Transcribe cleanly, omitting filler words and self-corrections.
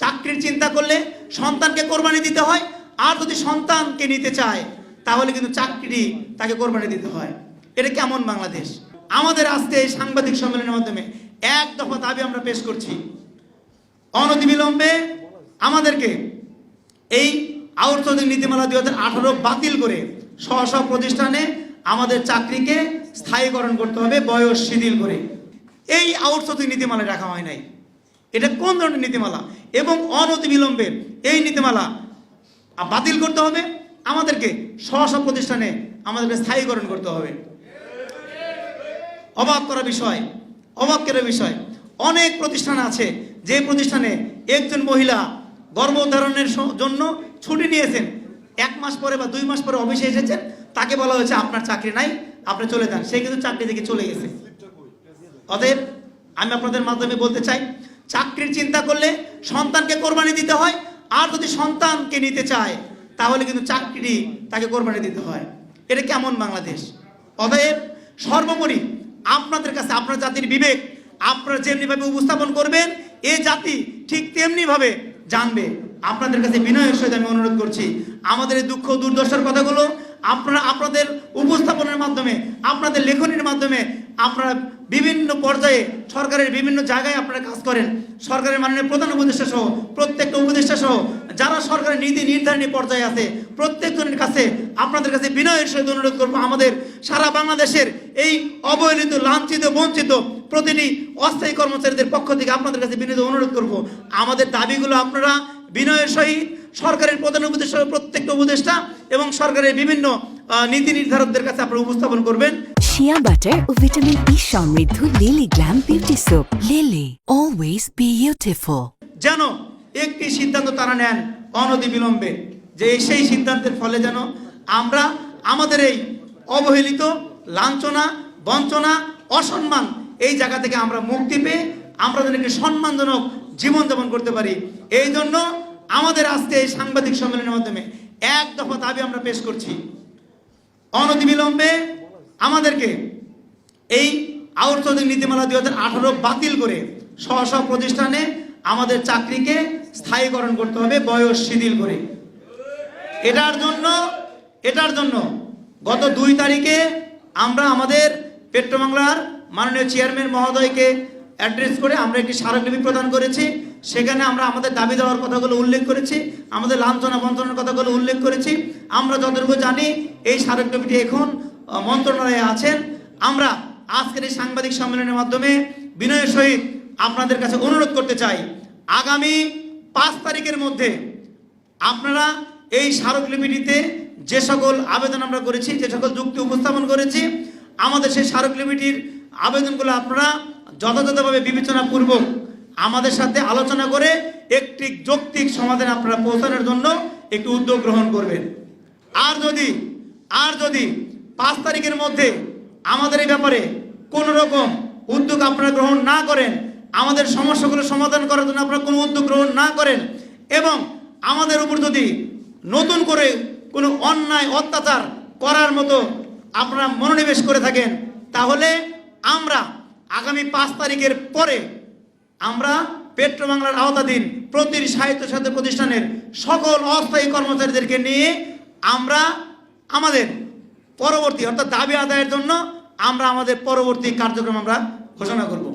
চাকরির চিন্তা করলে সন্তানকে কোরবানি দিতে হয়, আর যদি সন্তানকে নিতে চায় তাহলে কিন্তু চাকরি তাকে কোরবানি দিতে হয়। এটা কেমন বাংলাদেশ? আমাদের আজকে এই সাংবাদিক সম্মেলনের মাধ্যমে এক দফা দাবি আমরা পেশ করছি, অনতিবিলম্বে আমাদেরকে এই আউটসোর্সিং নীতিমালা 2018 বাতিল করে স্ব প্রতিষ্ঠানে আমাদের চাকরিকে স্থায়ীকরণ করতে হবে, বয়স শিথিল করে। এই আউটসোর্সিং নীতিমালা রাখা হয় নাই। এটা কোন ধরনের নীতিমালা? এবং অনতিবিলম্বে এই নীতিমালা বাতিল করতে হবে, আমাদেরকে স্ব প্রতিষ্ঠানে আমাদেরকে স্থায়ীকরণ করতে হবে। অবাক করা বিষয়, অনেক প্রতিষ্ঠান আছে যে প্রতিষ্ঠানে একজন মহিলা গর্ভধারণের জন্য ছুটি নিয়েছেন, 1 মাস পরে বা 2 মাস পরে অফিসে এসেছেন, তাকে বলা হয়েছে আপনার চাকরি নাই, আপনি চলে যান। সে কিন্তু চাকরি থেকে চলে গেছে। অতএব আমি আপনাদের মাধ্যমে বলতে চাই, চাকরির চিন্তা করলে সন্তানকে কোরবানি দিতে হয়, আর যদি সন্তানকে নিতে চায় তাহলে কিন্তু চাকরি তাকে কোরবানি দিতে হয়। এটা কেমন বাংলাদেশ? অতএব সর্বোপরি আপনাদের কাছে আপনার জাতির বিবেক আপনারা যেমনিভাবে উপস্থাপন করবেন, এই জাতি ঠিক তেমনিভাবে জানবে। আপনাদের কাছে বিনয়ের সহিত আমি অনুরোধ করছি, আমাদের এই দুঃখ দুর্দশার কথাগুলো আপনারা আপনাদের উপস্থাপনের মাধ্যমে, আপনাদের লেখনীর মাধ্যমে, আপনারা বিভিন্ন পর্যায়ে সরকারের বিভিন্ন জায়গায় আপনারা কাজ করেন, সরকারের মাননীয় প্রধান উপদেষ্টা সহ প্রত্যেকটা উপদেষ্টা সহ যারা সরকারের নীতি নির্ধারণী পর্যায়ে আছে প্রত্যেকজনের কাছে আপনাদের কাছে বিনয়ের সহিত অনুরোধ করবো, আমাদের সারা বাংলাদেশের এই অবহেলিত, লাঞ্ছিত, বঞ্চিত প্রতিটি অস্থায়ী কর্মচারীদের পক্ষ থেকে আপনাদের কাছে বিনীত অনুরোধ করব, আমাদের দাবিগুলো আপনারা বিনয়ের সহিত সরকারের প্রধান উপদেষ্টা, প্রত্যেকটা উপদেষ্টা এবং সরকারের বিভিন্ন নীতি নির্ধারকদের কাছে আপনারা উপস্থাপন করবেন। শিয়া বাটার ও ভিটামিন ই সমৃদ্ধ lily glam beauty soap. Lily, always beautiful. যেন একটি সিদ্ধান্ত তারা নেন অনতিবিলম্বে, যে সেই সিদ্ধান্তের ফলে যেন আমরা আমাদের এই অবহেলিত, লাঞ্ছনা, বঞ্চনা, অসম্মান এই জায়গা থেকে আমরা মুক্তি পেয়ে আমরা যেন একটি সম্মানজনক জীবনযাপন করতে পারি। এই জন্য আমাদের আজকে এই সাংবাদিক সম্মেলনের মাধ্যমে এক দফা দাবি আমরা পেশ করছি, অনতিবিলম্বে আমাদেরকে এই আউটসোর্সিং নীতিমালা 2018 বাতিল করে স্ব প্রতিষ্ঠানে আমাদের চাকরিকে স্থায়ীকরণ করতে হবে, বয়স শিথিল করে। এটার জন্য গত 2 তারিখে আমরা আমাদের পেট্রোবাংলার মাননীয় চেয়ারম্যান মহোদয়কে অ্যাড্রেস করে আমরা একটি স্মারকলিপি প্রদান করেছি। সেখানে আমরা আমাদের দাবি দেওয়ার কথাগুলো উল্লেখ করেছি, আমাদের লাঞ্ছনা বঞ্চনার কথাগুলো উল্লেখ করেছি। আমরা যতটুকু জানি এই স্মারকলিপিটি এখন মন্ত্রণালয়ে আছেন। আমরা আজকের এই সাংবাদিক সম্মেলনের মাধ্যমে বিনয়ের সহিত আপনাদের কাছে অনুরোধ করতে চাই, আগামী 5 তারিখের মধ্যে আপনারা এই স্মারকলিপিটিতে যে সকল আবেদন আমরা করেছি, যে সকল যুক্তি উপস্থাপন করেছি, আমাদের সেই স্মারকলিপিটির আবেদনগুলো আপনারা যথাযথভাবে বিবেচনাপূর্বক আমাদের সাথে আলোচনা করে একটি যৌক্তিক সমাধানে আপনারা পৌঁছানোর জন্য একটু উদ্যোগ গ্রহণ করবেন। আর যদি 5 তারিখের মধ্যে আমাদের এই ব্যাপারে কোনো রকম উদ্যোগ আপনারা গ্রহণ না করেন, আমাদের সমস্যাগুলো সমাধান করার জন্য আপনারা কোনো উদ্যোগ গ্রহণ না করেন, এবং আমাদের উপর যদি নতুন করে কোনো অন্যায় অত্যাচার করার মতো আপনারা মনোনিবেশ করে থাকেন, তাহলে আমরা আগামী 5 তারিখের পরে আমরা পেট্রোবাংলার আওতাধীন প্রতিটি স্বায়ত্তশাসিত প্রতিষ্ঠানের সকল অস্থায়ী কর্মচারীদেরকে নিয়ে আমরা আমাদের পরবর্তী অর্থাৎ দাবি আদায়ের জন্য আমরা আমাদের পরবর্তী কার্যক্রম আমরা ঘোষণা করব।